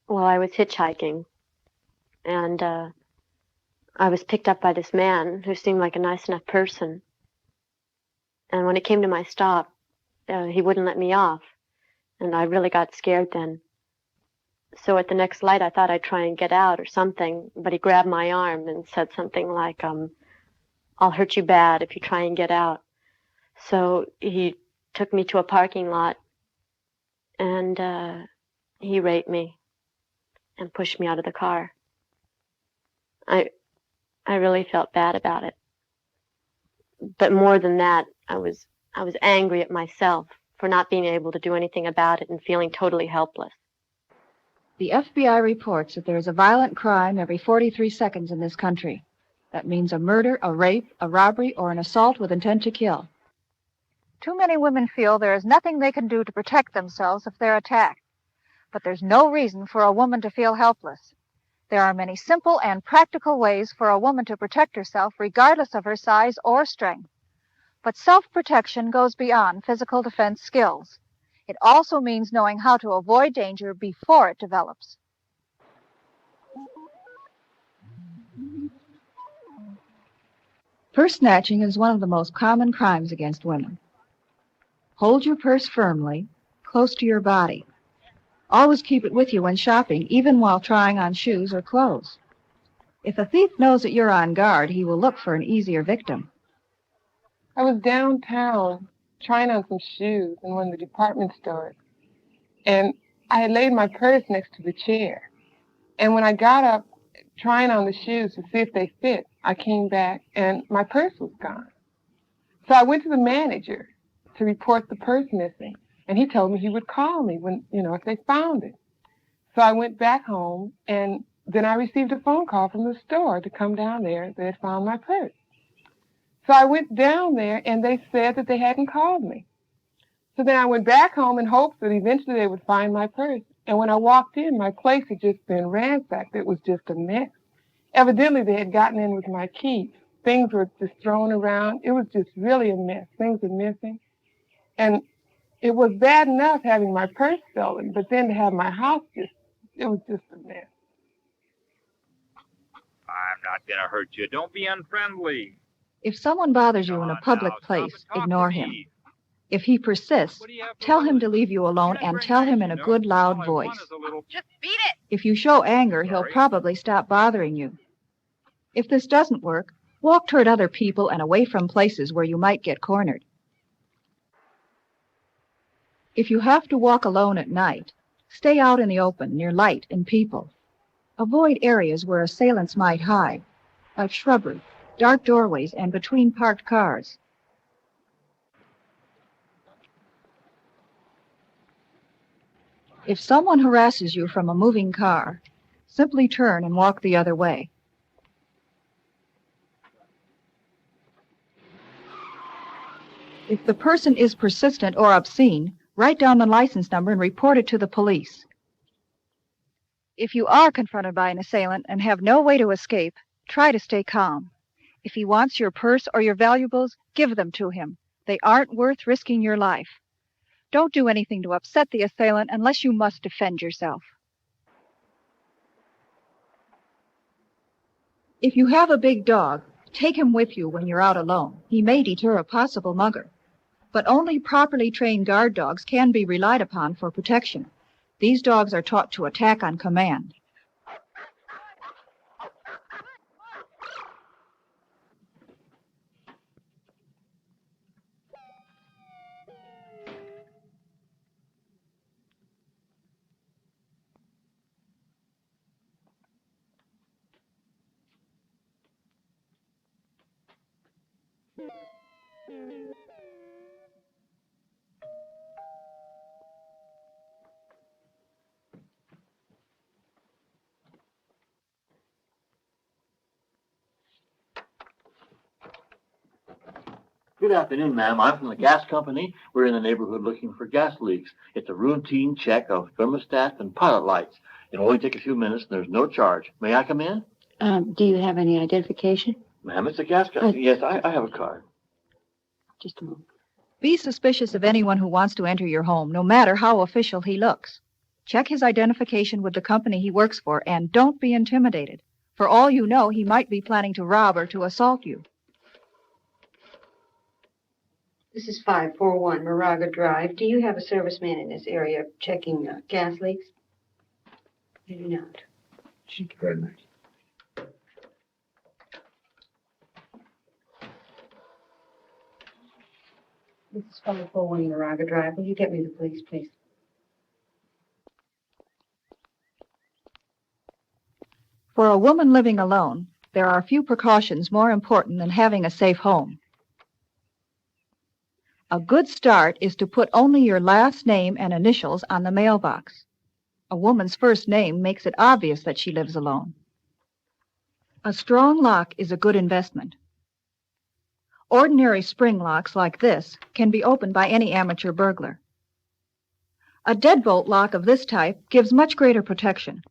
Well, I was hitchhiking, and I was picked up by this man who seemed like a nice enough person. And when it came to my stop, he wouldn't let me off, and I really got scared then. So at the next light, I thought I'd try and get out or something, but he grabbed my arm and said something like, I'll hurt you bad if you try and get out. So he took me to a parking lot, and he raped me and pushed me out of the car. I really felt bad about it. But more than that, I was angry at myself for not being able to do anything about it and feeling totally helpless. The FBI reports that there is a violent crime every 43 seconds in this country. That means a murder, a rape, a robbery, or an assault with intent to kill. Too many women feel there is nothing they can do to protect themselves if they're attacked. But there's no reason for a woman to feel helpless. There are many simple and practical ways for a woman to protect herself regardless of her size or strength. But self-protection goes beyond physical defense skills. It also means knowing how to avoid danger before it develops. Purse snatching is one of the most common crimes against women. Hold your purse firmly, close to your body. Always keep it with you when shopping, even while trying on shoes or clothes. If a thief knows that you're on guard, he will look for an easier victim. I was downtown trying on some shoes in one of the department stores, and I had laid my purse next to the chair. And when I got up trying on the shoes to see if they fit, I came back and my purse was gone. So I went to the manager to report the purse missing, and he told me he would call me when, if they found it. So I went back home, and then I received a phone call from the store to come down there. They had found my purse. So I went down there, and they said that they hadn't called me. So then I went back home in hopes that eventually they would find my purse. And when I walked in, my place had just been ransacked. It was just a mess. Evidently, they had gotten in with my key. Things were just thrown around. It was just really a mess. Things were missing. And it was bad enough having my purse stolen, but then to have my house it was just a mess. I'm not going to hurt you. Don't be unfriendly. If someone bothers you in a public place, ignore him. If he persists, tell him to leave you alone and tell him in a good, loud voice. Just beat it! If you show anger, he'll probably stop bothering you. If this doesn't work, walk toward other people and away from places where you might get cornered. If you have to walk alone at night, stay out in the open, near light and people. Avoid areas where assailants might hide, like shrubbery, dark doorways, and between parked cars. If someone harasses you from a moving car, simply turn and walk the other way. If the person is persistent or obscene, write down the license number and report it to the police. If you are confronted by an assailant and have no way to escape, try to stay calm. If he wants your purse or your valuables, give them to him. They aren't worth risking your life. Don't do anything to upset the assailant unless you must defend yourself. If you have a big dog, take him with you when you're out alone. He may deter a possible mugger. But only properly trained guard dogs can be relied upon for protection. These dogs are taught to attack on command. Good afternoon, ma'am. I'm from the gas company. We're in the neighborhood looking for gas leaks. It's a routine check of thermostat and pilot lights. It'll only take a few minutes, and there's no charge. May I come in? Do you have any identification? Ma'am, it's a gas company. Yes, I have a card. Just a moment. Be suspicious of anyone who wants to enter your home, no matter how official he looks. Check his identification with the company he works for, and don't be intimidated. For all you know, he might be planning to rob or to assault you. This is 541 Moraga Drive. Do you have a serviceman in this area checking gas leaks? I do not. Thank you very much. This is 541 Moraga Drive. Will you get me the police, please? For a woman living alone, there are few precautions more important than having a safe home. A good start is to put only your last name and initials on the mailbox. A woman's first name makes it obvious that she lives alone. A strong lock is a good investment. Ordinary spring locks like this can be opened by any amateur burglar. A deadbolt lock of this type gives much greater protection.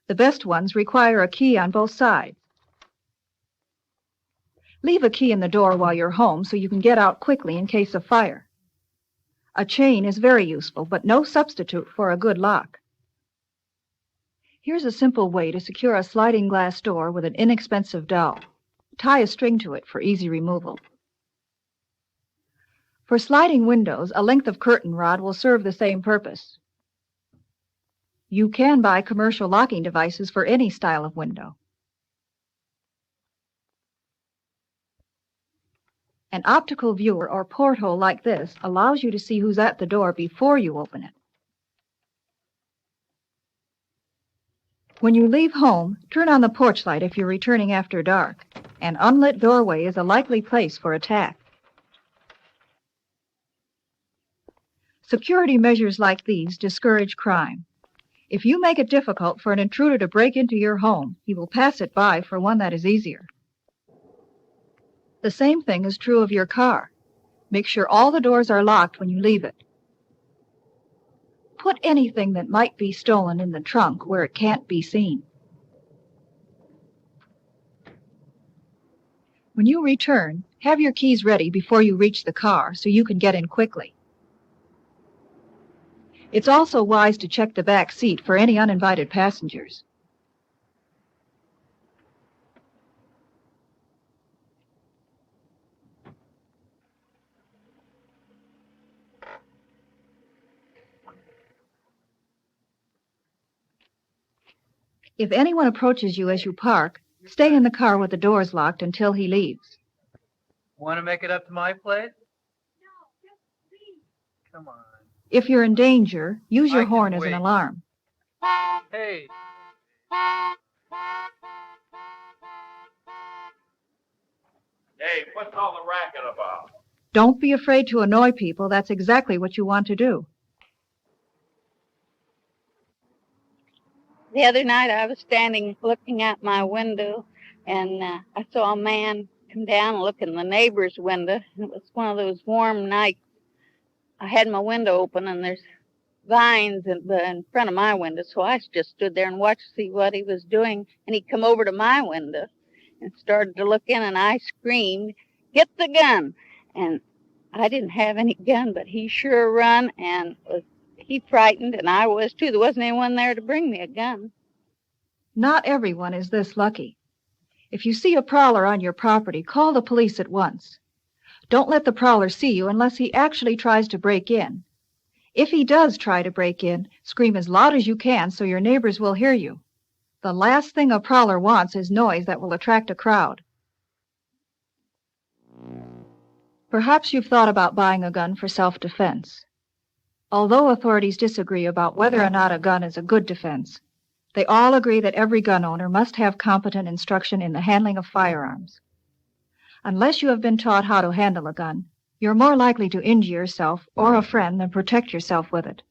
The best ones require a key on both sides. Leave a key in the door while you're home so you can get out quickly in case of fire. A chain is very useful, but no substitute for a good lock. Here's a simple way to secure a sliding glass door with an inexpensive dowel. Tie a string to it for easy removal. For sliding windows, a length of curtain rod will serve the same purpose. You can buy commercial locking devices for any style of window. An optical viewer or porthole like this allows you to see who's at the door before you open it. When you leave home, turn on the porch light if you're returning after dark. An unlit doorway is a likely place for attack. Security measures like these discourage crime. If you make it difficult for an intruder to break into your home, he will pass it by for one that is easier. The same thing is true of your car. Make sure all the doors are locked when you leave it. Put anything that might be stolen in the trunk where it can't be seen. When you return, have your keys ready before you reach the car so you can get in quickly. It's also wise to check the back seat for any uninvited passengers. If anyone approaches you as you park, stay in the car with the doors locked until he leaves. Want to make it up to my place? No, just leave. Come on. If you're in danger, use your I can horn as wait. an alarm. Hey. Hey, what's all the racket about? Don't be afraid to annoy people. That's exactly what you want to do. The other night I was standing looking out my window, and I saw a man come down and look in the neighbor's window. It was one of those warm nights. I had my window open, and there's vines in front of my window, so I just stood there and watched to see what he was doing. And he come over to my window and started to look in, and I screamed, "Get the gun!" And I didn't have any gun, but he sure run, and he frightened, and I was too. There wasn't anyone there to bring me a gun. Not everyone is this lucky. If you see a prowler on your property, call the police at once. Don't let the prowler see you unless he actually tries to break in. If he does try to break in, scream as loud as you can so your neighbors will hear you. The last thing a prowler wants is noise that will attract a crowd. Perhaps you've thought about buying a gun for self-defense. Although authorities disagree about whether or not a gun is a good defense, they all agree that every gun owner must have competent instruction in the handling of firearms. Unless you have been taught how to handle a gun, you're more likely to injure yourself or a friend than protect yourself with it.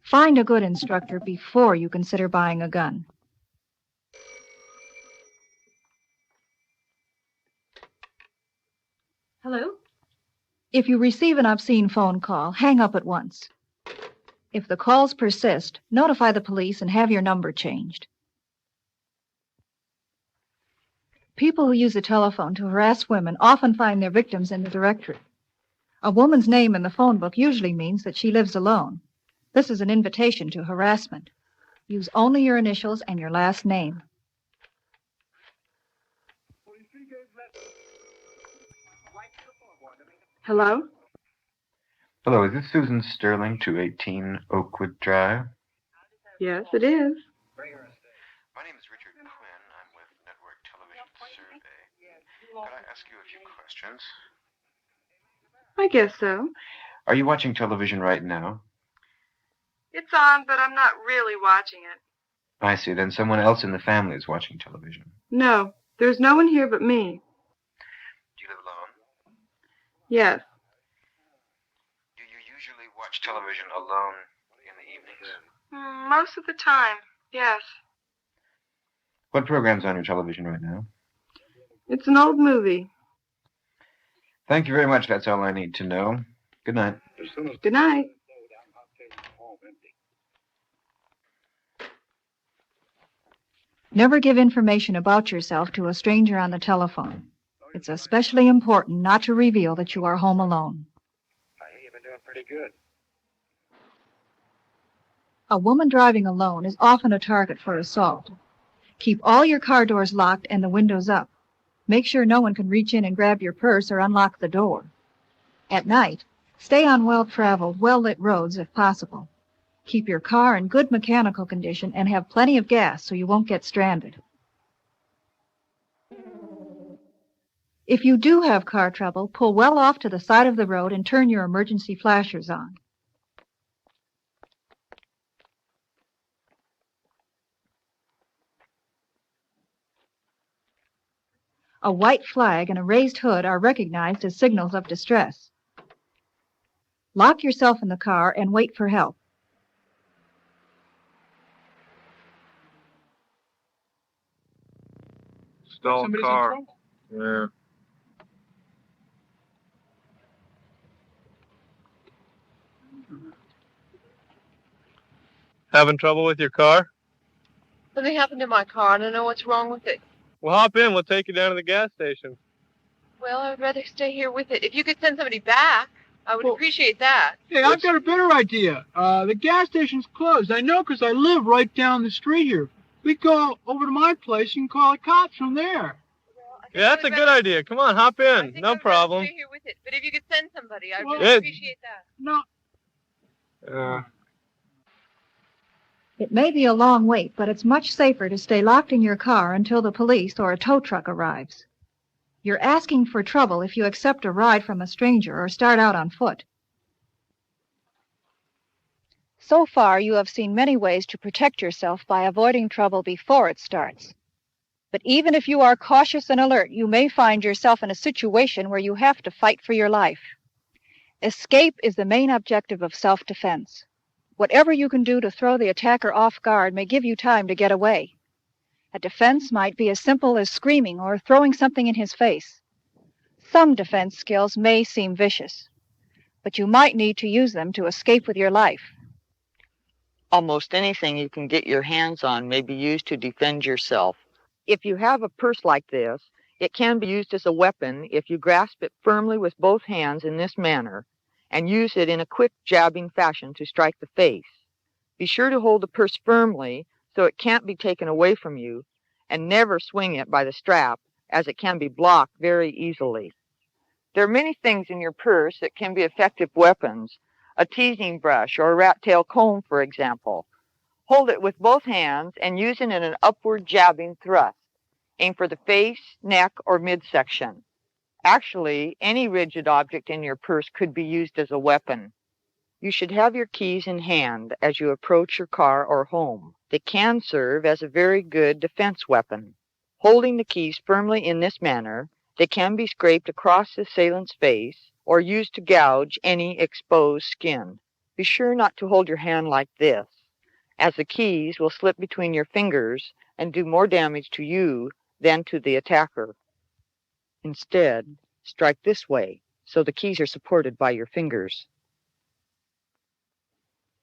Find a good instructor before you consider buying a gun. Hello? If you receive an obscene phone call, hang up at once. If the calls persist, notify the police and have your number changed. People who use the telephone to harass women often find their victims in the directory. A woman's name in the phone book usually means that she lives alone. This is an invitation to harassment. Use only your initials and your last name. Hello? Hello, is this Susan Sterling, 218 Oakwood Drive? Yes, it is. My name is Richard Quinn. I'm with Network Television Survey. Could I ask you a few questions? I guess so. Are you watching television right now? It's on, but I'm not really watching it. I see. Then someone else in the family is watching television. No, there's no one here but me. Do you live alone? Yes. Do you usually watch television alone in the evenings? Most of the time, yes. What program's on your television right now? It's an old movie. Thank you very much. That's all I need to know. Good night. Good night. Never give information about yourself to a stranger on the telephone. It's especially important not to reveal that you are home alone. I hear you've been doing pretty good. A woman driving alone is often a target for assault. Keep all your car doors locked and the windows up. Make sure no one can reach in and grab your purse or unlock the door. At night, stay on well-traveled, well-lit roads if possible. Keep your car in good mechanical condition and have plenty of gas so you won't get stranded. If you do have car trouble, pull well off to the side of the road and turn your emergency flashers on. A white flag and a raised hood are recognized as signals of distress. Lock yourself in the car and wait for help. Stalled car. Yeah. Having trouble with your car? Something happened to my car. I don't know what's wrong with it. Well, hop in. We'll take you down to the gas station. Well, I would rather stay here with it. If you could send somebody back, I would appreciate that. Hey, I've got a better idea. The gas station's closed. I know because I live right down the street here. We go over to my place and call the cops from there. Yeah, that's a good idea. Come on, hop in. No problem. Stay here with it. But if you could send somebody, I would Well, really appreciate that. No. It may be a long wait, but it's much safer to stay locked in your car until the police or a tow truck arrives. You're asking for trouble if you accept a ride from a stranger or start out on foot. So far, you have seen many ways to protect yourself by avoiding trouble before it starts. But even if you are cautious and alert, you may find yourself in a situation where you have to fight for your life. Escape is the main objective of self-defense. Whatever you can do to throw the attacker off guard may give you time to get away. A defense might be as simple as screaming or throwing something in his face. Some defense skills may seem vicious, but you might need to use them to escape with your life. Almost anything you can get your hands on may be used to defend yourself. If you have a purse like this, it can be used as a weapon if you grasp it firmly with both hands in this manner and use it in a quick jabbing fashion to strike the face. Be sure to hold the purse firmly so it can't be taken away from you, and never swing it by the strap, as it can be blocked very easily. There are many things in your purse that can be effective weapons. A teasing brush or a rat tail comb, for example. Hold it with both hands and use it in an upward jabbing thrust. Aim for the face, neck, or midsection. Actually, any rigid object in your purse could be used as a weapon. You should have your keys in hand as you approach your car or home. They can serve as a very good defense weapon. Holding the keys firmly in this manner, they can be scraped across the assailant's face or used to gouge any exposed skin. Be sure not to hold your hand like this, as the keys will slip between your fingers and do more damage to you than to the attacker. Instead, strike this way, so the keys are supported by your fingers.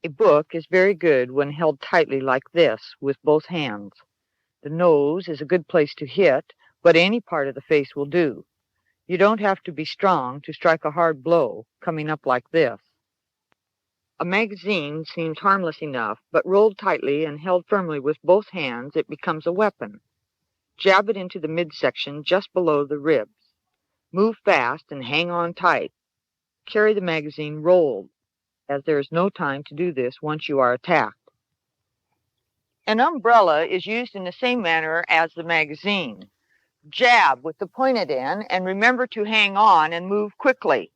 A book is very good when held tightly like this with both hands. The nose is a good place to hit, but any part of the face will do. You don't have to be strong to strike a hard blow coming up like this. A magazine seems harmless enough, but rolled tightly and held firmly with both hands, it becomes a weapon. Jab it into the midsection just below the ribs. Move fast and hang on tight. Carry the magazine rolled, as there is no time to do this once you are attacked. An umbrella is used in the same manner as the magazine. Jab with the pointed end and remember to hang on and move quickly.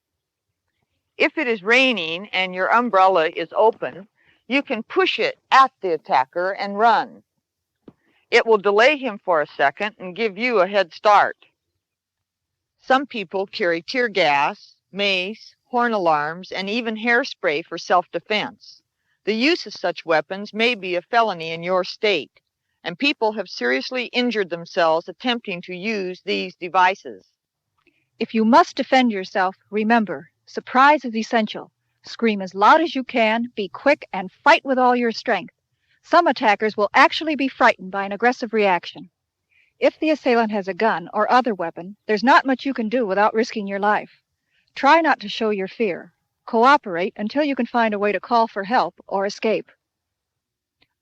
If it is raining and your umbrella is open, you can push it at the attacker and run. It will delay him for a second and give you a head start. Some people carry tear gas, mace, horn alarms, and even hairspray for self-defense. The use of such weapons may be a felony in your state, and people have seriously injured themselves attempting to use these devices. If you must defend yourself, remember, surprise is essential. Scream as loud as you can, be quick, and fight with all your strength. Some attackers will actually be frightened by an aggressive reaction. If the assailant has a gun or other weapon, there's not much you can do without risking your life. Try not to show your fear. Cooperate until you can find a way to call for help or escape.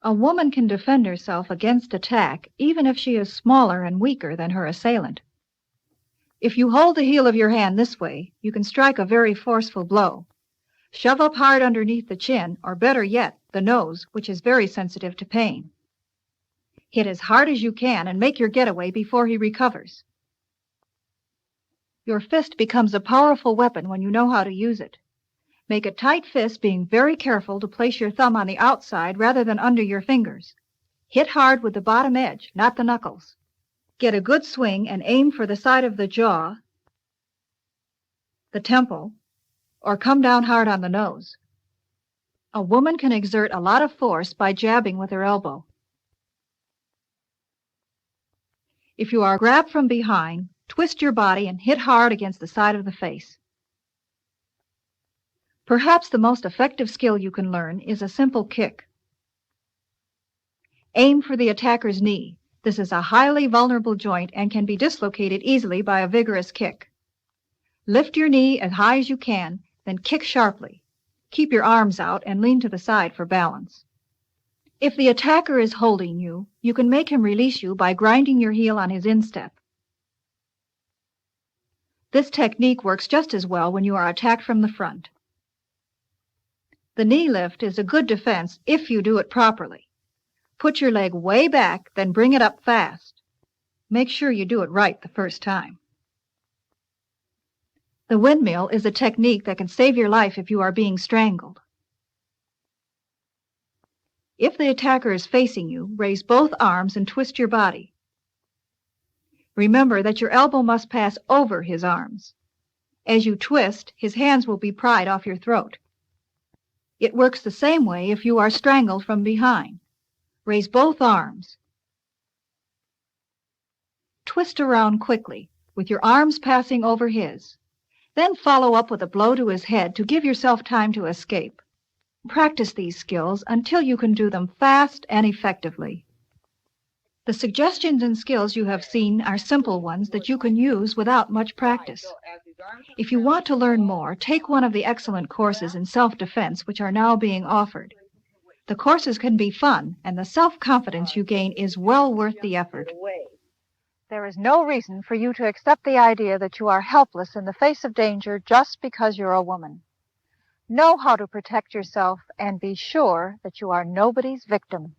A woman can defend herself against attack even if she is smaller and weaker than her assailant. If you hold the heel of your hand this way, you can strike a very forceful blow. Shove up hard underneath the chin, or better yet, the nose, which is very sensitive to pain. Hit as hard as you can and make your getaway before he recovers. Your fist becomes a powerful weapon when you know how to use it. Make a tight fist, being very careful to place your thumb on the outside rather than under your fingers. Hit hard with the bottom edge, not the knuckles. Get a good swing and aim for the side of the jaw, the temple, or come down hard on the nose. A woman can exert a lot of force by jabbing with her elbow. If you are grabbed from behind, twist your body and hit hard against the side of the face. Perhaps the most effective skill you can learn is a simple kick. Aim for the attacker's knee. This is a highly vulnerable joint and can be dislocated easily by a vigorous kick. Lift your knee as high as you can, then kick sharply. Keep your arms out and lean to the side for balance. If the attacker is holding you, you can make him release you by grinding your heel on his instep. This technique works just as well when you are attacked from the front. The knee lift is a good defense if you do it properly. Put your leg way back, then bring it up fast. Make sure you do it right the first time. The windmill is a technique that can save your life if you are being strangled. If the attacker is facing you, raise both arms and twist your body. Remember that your elbow must pass over his arms. As you twist, his hands will be pried off your throat. It works the same way if you are strangled from behind. Raise both arms. Twist around quickly, with your arms passing over his. Then follow up with a blow to his head to give yourself time to escape. Practice these skills until you can do them fast and effectively. The suggestions and skills you have seen are simple ones that you can use without much practice. If you want to learn more, take one of the excellent courses in self-defense which are now being offered. The courses can be fun, and the self-confidence you gain is well worth the effort. There is no reason for you to accept the idea that you are helpless in the face of danger just because you're a woman. Know how to protect yourself and be sure that you are nobody's victim.